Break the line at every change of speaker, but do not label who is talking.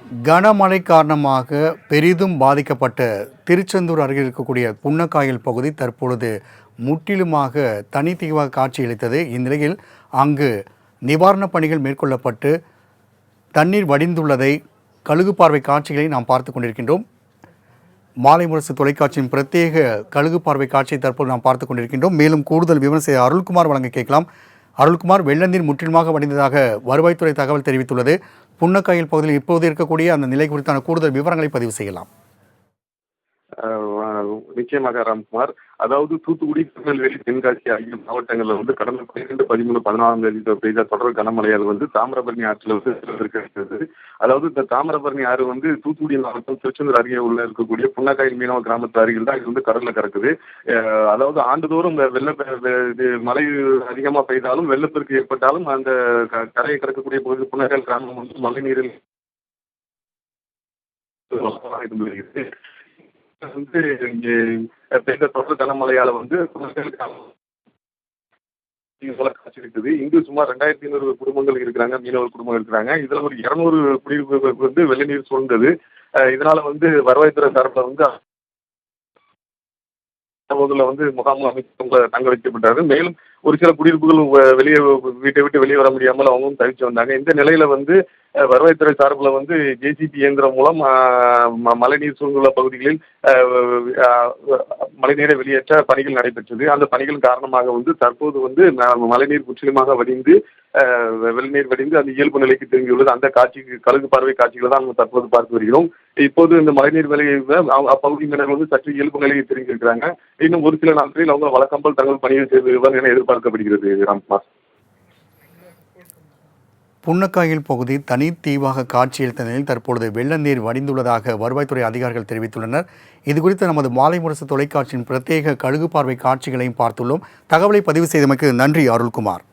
கனமழை காரணமாக பெரிதும் பாதிக்கப்பட்ட திருச்செந்தூர் அருகில் இருக்கக்கூடிய புன்னக்காயல் பகுதி தற்பொழுது முற்றிலுமாக தனித்தீவாக காட்சியளித்தது. இந்நிலையில் அங்கு நிவாரணப் பணிகள் மேற்கொள்ளப்பட்டு தண்ணீர் வடிந்துள்ளதை கழுகு பார்வை காட்சிகளை நாம் பார்த்து கொண்டிருக்கின்றோம். மாலை முரசு தொலைக்காட்சியின் பிரத்யேக கழுகு பார்வை காட்சியை தற்போது நாம் பார்த்து கொண்டிருக்கின்றோம். மேலும் கூடுதல் விவரம் செய்ய அருள்குமார் வழங்க கேட்கலாம். அருள்குமார், வெள்ள நீர் முற்றிலுமாக வடிந்ததாக வருவாய்த்துறை தகவல் தெரிவித்துள்ளது. புன்னக்காயல் பகுதியில் இப்போது இருக்கக்கூடிய அந்த நிலை குறித்தான கூடுதல் விவரங்களை பதிவு செய்யலாம்.
நிச்சயமாக ராம்குமார். அதாவது தூத்துக்குடி, திருநெல்வேலி, தென்காசி ஆகிய மாவட்டங்களில் கடந்த 12, 13, 14ஆம் தேதி பெய்த தொடர் கனமழையால் தாமிரபரணி ஆற்றில் கிடைத்தது. அதாவது இந்த தாமிரபரணி ஆறு தூத்துக்குடி மாவட்டம் திருச்செந்தூர் அருகே இருக்கக்கூடிய புன்னக்காயல் மீனவ கிராமத்து அருகில் தான் இது கடல்ல கறக்குது. அதாவது ஆண்டுதோறும் மழை அதிகமா பெய்தாலும் வெள்ளப்பெருக்கு ஏற்பட்டாலும் அந்த கரையை கடக்கக்கூடிய பகுதி புன்னக்காயல் கிராமம் மழை நீரில் பெய்த தொடர் கனமழையால காட்சி இருக்குது. இங்கு சுமார் 2500 குடும்பங்கள் இருக்கிறாங்க, மீனவர் குடும்பங்கள் இருக்கிறாங்க. இதுல ஒரு 200 குடியிருப்புகளுக்கு வெள்ள நீர் சூழ்ந்தது. இதனால வருவாய்த்துறை தரப்புல முகாம்கள் அமைச்சு தங்க வைக்கப்பட்டாரு. மேலும் ஒரு சில குடியிருப்புகள் வீட்டை விட்டு வெளியே வர முடியாமல் அவங்களும் தவிச்சு வந்தாங்க. இந்த நிலையில வருவாய்த்துறை சார்பில் ஜேசிபி இயந்திரம் மூலம் மழைநீர் சூழ்ந்துள்ள பகுதிகளில் மழைநீரை வெளியேற்ற பணிகள் நடைபெற்றது. அந்த பணிகள் காரணமாக தற்போது மழைநீர் முற்றிலுமாக வடிந்து வெள்ளநீர் வடிந்து அந்த இயல்பு நிலைக்கு திரும்பியுள்ளது. அந்த கழுகு பார்வை காட்சிகளை தான் நம்ம தற்போது பார்த்து வருகிறோம். இப்போது இந்த மழைநீர் அப்பகுதியினர் சற்று இயல்பு நிலையை திரும்பியிருக்கிறாங்க. இன்னும் ஒரு சில நாட்களில் அவங்க வழக்கம்போல் தங்கள் பணியை செய்து என எதிர்பார்க்கப்படுகிறது. ராம்குமார்,
புன்னக்காயல் பகுதி தனித்தீவாக காட்சியளித்த நிலையில் தற்பொழுது வெள்ள நீர் வடிந்துள்ளதாக வருவாய்த்துறை அதிகாரிகள் தெரிவித்துள்ளனர். இதுகுறித்து நமது மாலை முரசு தொலைக்காட்சியின் பிரத்யேக கழுகு பார்வை காட்சிகளையும் பார்த்துள்ளோம். தகவலை பதிவு செய்தமைக்கு நன்றி அருள்குமார்.